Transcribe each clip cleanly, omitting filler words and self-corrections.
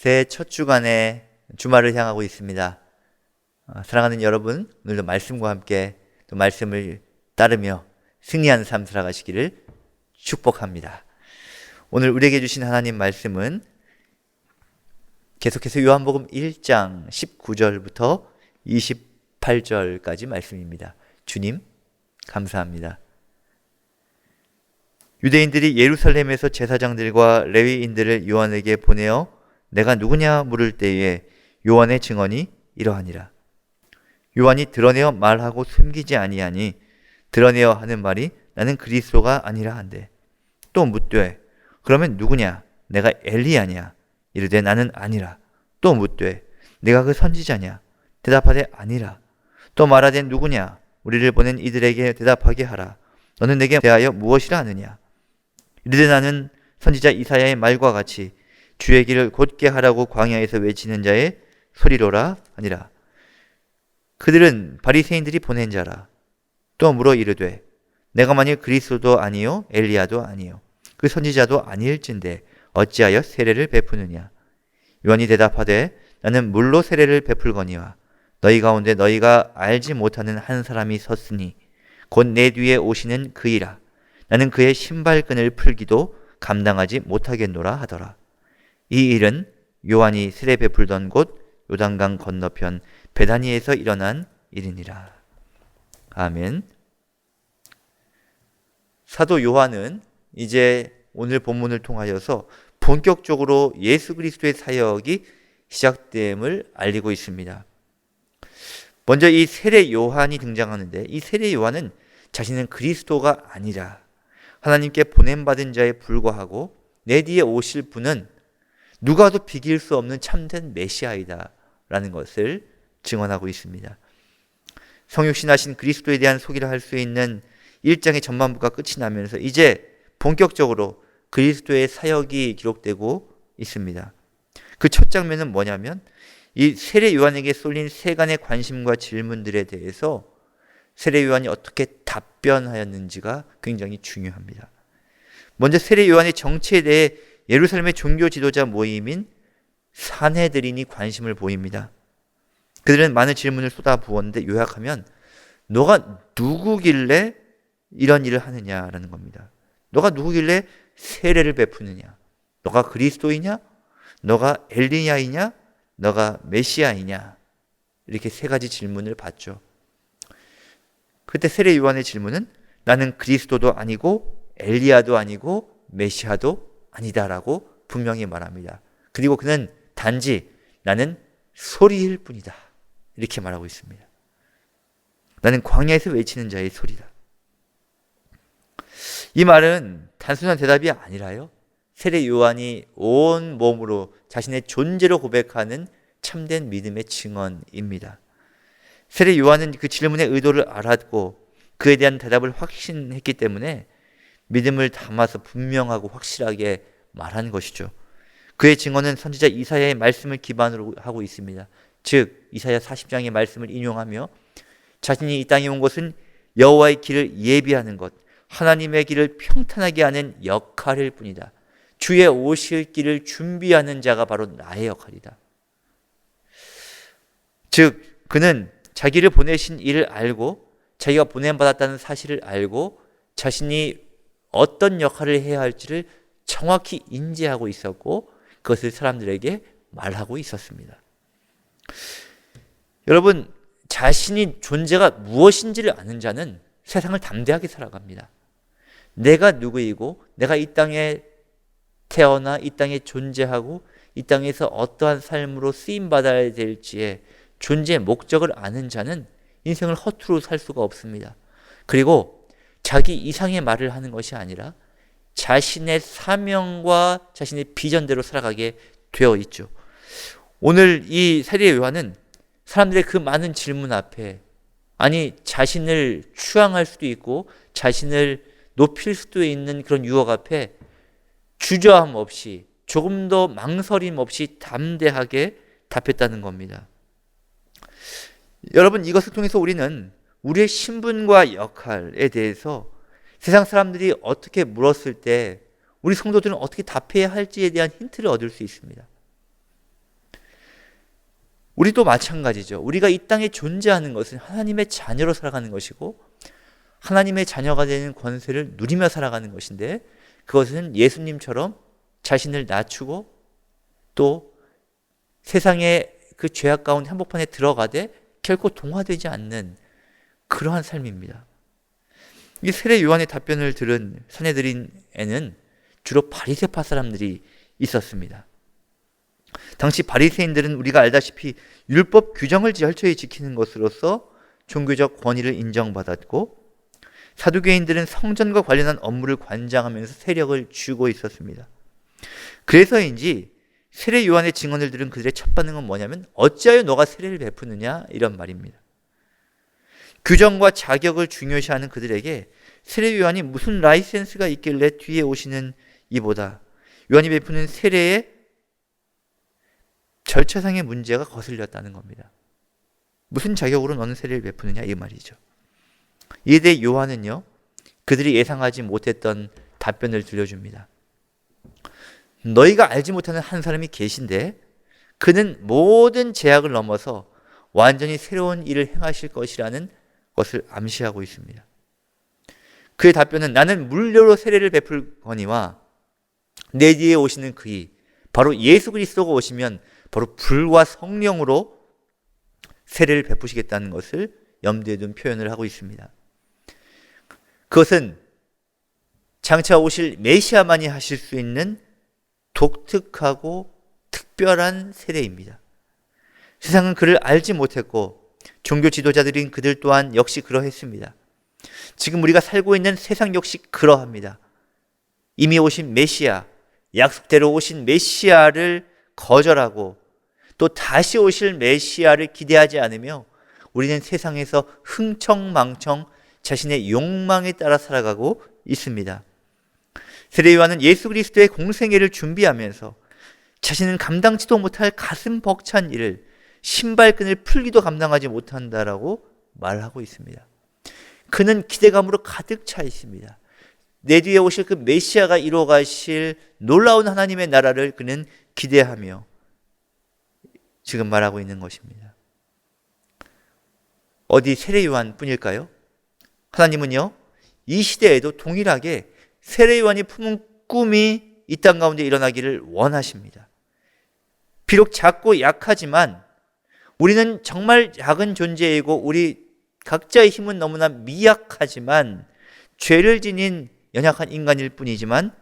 새해 첫 주간에 주말을 향하고 있습니다. 사랑하는 여러분, 오늘도 말씀과 함께 또 말씀을 따르며 승리하는 삶 살아가시기를 축복합니다. 오늘 우리에게 주신 하나님 말씀은 계속해서 요한복음 1장 19절부터 28절까지 말씀입니다. 주님, 감사합니다. 유대인들이 예루살렘에서 제사장들과 레위인들을 요한에게 보내어 내가 누구냐 물을 때에 요한의 증언이 이러하니라. 요한이 드러내어 말하고 숨기지 아니하니 드러내어 하는 말이 나는 그리스도가 아니라 한대. 또 묻되 그러면 누구냐? 내가 엘리야냐? 이르되 나는 아니라. 또 묻되 내가 그 선지자냐? 대답하되 아니라. 또 말하되 누구냐? 우리를 보낸 이들에게 대답하게 하라. 너는 내게 대하여 무엇이라 하느냐? 이르되 나는 선지자 이사야의 말과 같이 주의 길을 곧게 하라고 광야에서 외치는 자의 소리로라 하니라. 그들은 바리새인들이 보낸 자라. 또 물어 이르되 내가 만일 그리스도도 아니요 엘리야도 아니요 그 선지자도 아닐진데 어찌하여 세례를 베푸느냐? 요한이 대답하되 나는 물로 세례를 베풀거니와 너희 가운데 너희가 알지 못하는 한 사람이 섰으니 곧 내 뒤에 오시는 그이라. 나는 그의 신발끈을 풀기도 감당하지 못하겠노라 하더라. 이 일은 요한이 세례 베풀던 곳 요단강 건너편 베다니에서 일어난 일이니라. 아멘. 사도 요한은 이제 오늘 본문을 통하여서 본격적으로 예수 그리스도의 사역이 시작됨을 알리고 있습니다. 먼저 이 세례 요한이 등장하는데 이 세례 요한은 자신은 그리스도가 아니라 하나님께 보냄받은 자에 불과하고 내 뒤에 오실 분은 누가도 비길 수 없는 참된 메시아이다 라는 것을 증언하고 있습니다. 성육신하신 그리스도에 대한 소개를 할 수 있는 1장의 전반부가 끝이 나면서 이제 본격적으로 그리스도의 사역이 기록되고 있습니다. 그 첫 장면은 뭐냐면 이 세례 요한에게 쏠린 세간의 관심과 질문들에 대해서 세례 요한이 어떻게 답변하였는지가 굉장히 중요합니다. 먼저 세례 요한의 정체에 대해 예루살렘의 종교 지도자 모임인 산헤드린이 관심을 보입니다. 그들은 많은 질문을 쏟아부었는데 요약하면 너가 누구길래 이런 일을 하느냐라는 겁니다. 너가 누구길래 세례를 베푸느냐? 너가 그리스도이냐? 너가 엘리야이냐? 너가 메시아이냐? 이렇게 세 가지 질문을 받죠. 그때 세례 요한의 질문은 나는 그리스도도 아니고 엘리야도 아니고 메시아도 아니다라고 분명히 말합니다. 그리고 그는 단지 나는 소리일 뿐이다 이렇게 말하고 있습니다. 나는 광야에서 외치는 자의 소리다. 이 말은 단순한 대답이 아니라요, 세례 요한이 온 몸으로 자신의 존재로 고백하는 참된 믿음의 증언입니다. 세례 요한은 그 질문의 의도를 알았고 그에 대한 대답을 확신했기 때문에 믿음을 담아서 분명하고 확실하게 말한 것이죠. 그의 증언은 선지자 이사야의 말씀을 기반으로 하고 있습니다. 즉 이사야 40장의 말씀을 인용하며 자신이 이 땅에 온 것은 여호와의 길을 예비하는 것, 하나님의 길을 평탄하게 하는 역할일 뿐이다. 주의 오실 길을 준비하는 자가 바로 나의 역할이다. 즉 그는 자기를 보내신 이를 알고 자기가 보냄받았다는 사실을 알고 자신이 어떤 역할을 해야 할지를 정확히 인지하고 있었고 그것을 사람들에게 말하고 있었습니다. 여러분, 자신이 존재가 무엇인지를 아는 자는 세상을 담대하게 살아갑니다. 내가 누구이고 내가 이 땅에 태어나 이 땅에 존재하고 이 땅에서 어떠한 삶으로 쓰임받아야 될지에 존재의 목적을 아는 자는 인생을 허투루 살 수가 없습니다. 그리고 자기 이상의 말을 하는 것이 아니라 자신의 사명과 자신의 비전대로 살아가게 되어 있죠. 오늘 이 세례 요한은 사람들의 그 많은 질문 앞에 아니 자신을 추앙할 수도 있고 자신을 높일 수도 있는 그런 유혹 앞에 주저함 없이 조금 더 망설임 없이 담대하게 답했다는 겁니다. 여러분, 이것을 통해서 우리는 우리의 신분과 역할에 대해서 세상 사람들이 어떻게 물었을 때 우리 성도들은 어떻게 답해야 할지에 대한 힌트를 얻을 수 있습니다. 우리도 마찬가지죠. 우리가 이 땅에 존재하는 것은 하나님의 자녀로 살아가는 것이고 하나님의 자녀가 되는 권세를 누리며 살아가는 것인데, 그것은 예수님처럼 자신을 낮추고 또 세상의 그 죄악 가운데 한복판에 들어가되 결코 동화되지 않는 그러한 삶입니다. 이 세례 요한의 답변을 들은 산헤드린에는 주로 바리새파 사람들이 있었습니다. 당시 바리새인들은 우리가 알다시피 율법 규정을 철저히 지키는 것으로서 종교적 권위를 인정받았고, 사두개인들은 성전과 관련한 업무를 관장하면서 세력을 쥐고 있었습니다. 그래서인지 세례 요한의 증언을 들은 그들의 첫 반응은 뭐냐면, 어찌하여 너가 세례를 베푸느냐, 이런 말입니다. 규정과 자격을 중요시하는 그들에게 세례 요한이 무슨 라이센스가 있길래 뒤에 오시는 이보다 요한이 베푸는 세례의 절차상의 문제가 거슬렸다는 겁니다. 무슨 자격으로 너는 세례를 베푸느냐, 이 말이죠. 이에 대해 요한은요, 그들이 예상하지 못했던 답변을 들려줍니다. 너희가 알지 못하는 한 사람이 계신데 그는 모든 제약을 넘어서 완전히 새로운 일을 행하실 것이라는 것을 암시하고 있습니다. 그의 답변은, 나는 물려로 세례를 베풀거니와 내 뒤에 오시는 그이 바로 예수 그리스도가 오시면 바로 불과 성령으로 세례를 베푸시겠다는 것을 염두에 둔 표현을 하고 있습니다. 그것은 장차 오실 메시아만이 하실 수 있는 독특하고 특별한 세례입니다. 세상은 그를 알지 못했고 종교 지도자들인 그들 또한 역시 그러했습니다. 지금 우리가 살고 있는 세상 역시 그러합니다. 이미 오신 메시아, 약속대로 오신 메시아를 거절하고 또 다시 오실 메시아를 기대하지 않으며 우리는 세상에서 흥청망청 자신의 욕망에 따라 살아가고 있습니다. 세례 요한은 예수 그리스도의 공생애를 준비하면서 자신은 감당치도 못할 가슴 벅찬 일을, 신발끈을 풀기도 감당하지 못한다라고 말하고 있습니다. 그는 기대감으로 가득 차 있습니다. 내 뒤에 오실 그 메시아가 이루어 가실 놀라운 하나님의 나라를 그는 기대하며 지금 말하고 있는 것입니다. 어디 세례 요한 뿐일까요? 하나님은요, 이 시대에도 동일하게 세례 요한이 품은 꿈이 이 땅 가운데 일어나기를 원하십니다. 비록 작고 약하지만 우리는 정말 작은 존재이고 우리 각자의 힘은 너무나 미약하지만 죄를 지닌 연약한 인간일 뿐이지만,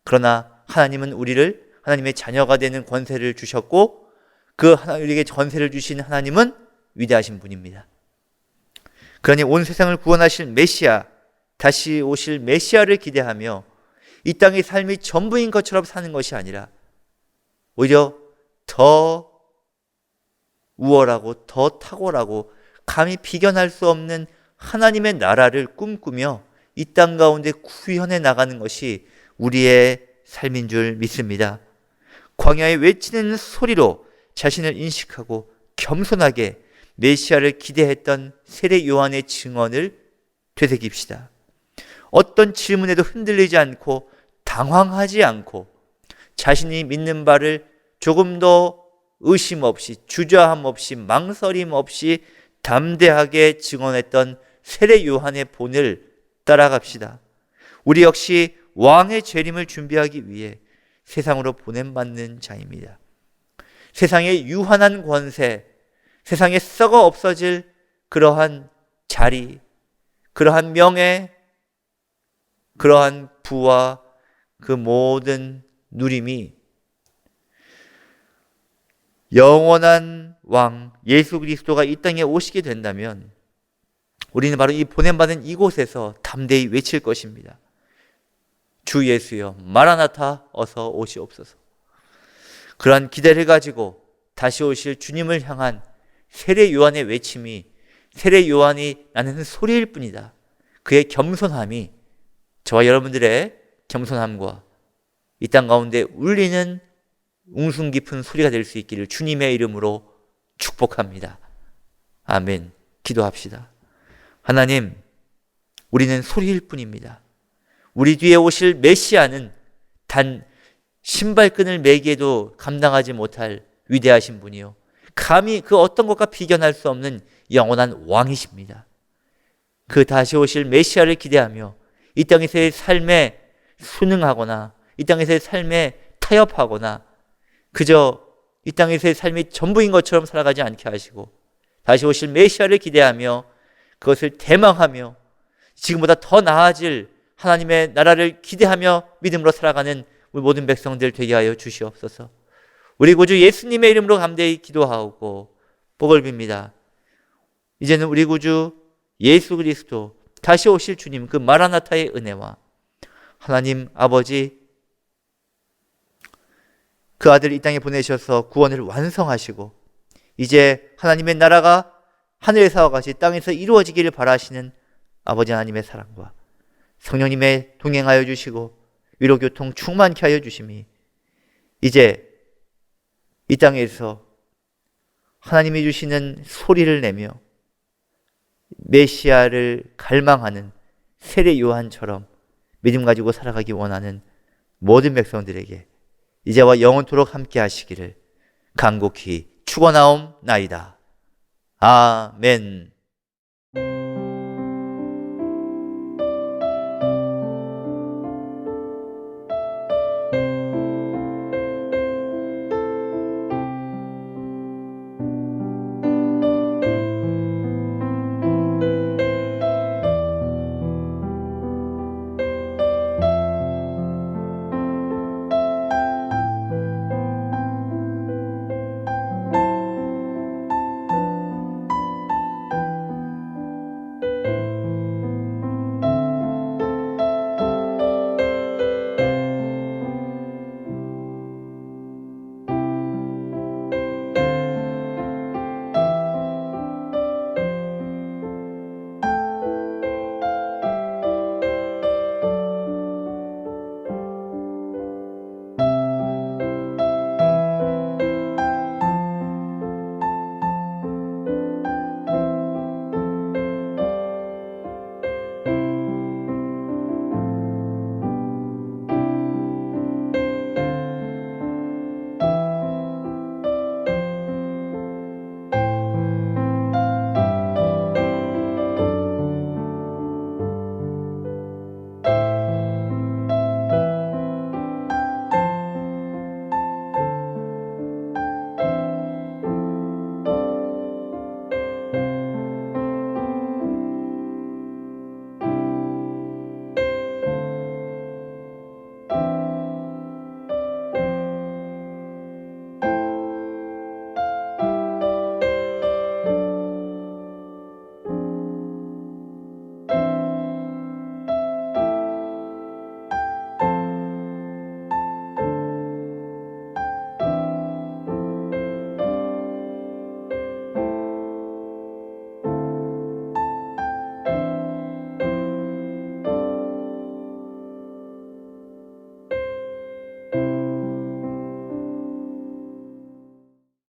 그러나 하나님은 우리를 하나님의 자녀가 되는 권세를 주셨고 그 우리에게 권세를 주신 하나님은 위대하신 분입니다. 그러니 온 세상을 구원하실 메시아, 다시 오실 메시아를 기대하며 이 땅의 삶이 전부인 것처럼 사는 것이 아니라 오히려 더 우월하고 더 탁월하고 감히 비견할 수 없는 하나님의 나라를 꿈꾸며 이 땅 가운데 구현해 나가는 것이 우리의 삶인 줄 믿습니다. 광야에 외치는 소리로 자신을 인식하고 겸손하게 메시아를 기대했던 세례 요한의 증언을 되새깁시다. 어떤 질문에도 흔들리지 않고 당황하지 않고 자신이 믿는 바를 조금 더 의심 없이, 주저함 없이, 망설임 없이 담대하게 증언했던 세례 요한의 본을 따라갑시다. 우리 역시 왕의 재림을 준비하기 위해 세상으로 보냄받는 자입니다. 세상의 유한한 권세, 세상에 썩어 없어질 그러한 자리, 그러한 명예, 그러한 부와 그 모든 누림이 영원한 왕 예수 그리스도가 이 땅에 오시게 된다면 우리는 바로 이 보냄받은 이곳에서 담대히 외칠 것입니다. 주 예수여, 마라나타, 어서 오시옵소서. 그러한 기대를 가지고 다시 오실 주님을 향한 세례 요한의 외침이, 세례 요한이 나는 소리일 뿐이다, 그의 겸손함이 저와 여러분들의 겸손함과 이 땅 가운데 울리는 웅숭 깊은 소리가 될 수 있기를 주님의 이름으로 축복합니다. 아멘. 기도합시다. 하나님, 우리는 소리일 뿐입니다. 우리 뒤에 오실 메시아는 단 신발끈을 매기에도 감당하지 못할 위대하신 분이요, 감히 그 어떤 것과 비견할 수 없는 영원한 왕이십니다. 그 다시 오실 메시아를 기대하며 이 땅에서의 삶에 순응하거나 이 땅에서의 삶에 타협하거나 그저 이 땅에서의 삶이 전부인 것처럼 살아가지 않게 하시고 다시 오실 메시아를 기대하며 그것을 대망하며 지금보다 더 나아질 하나님의 나라를 기대하며 믿음으로 살아가는 우리 모든 백성들 되게 하여 주시옵소서. 우리 구주 예수님의 이름으로 감대히 기도하고 복을 빕니다. 이제는 우리 구주 예수 그리스도 다시 오실 주님 그 마라나타의 은혜와 하나님 아버지 그 아들 이 땅에 보내셔서 구원을 완성하시고 이제 하나님의 나라가 하늘에서와 같이 땅에서 이루어지기를 바라시는 아버지 하나님의 사랑과 성령님의 동행하여 주시고 위로교통 충만케 하여 주심이 이제 이 땅에서 하나님이 주시는 소리를 내며 메시아를 갈망하는 세례 요한처럼 믿음 가지고 살아가기 원하는 모든 백성들에게 이제와 영원토록 함께 하시기를 간곡히 축원하옵나이다. 아멘.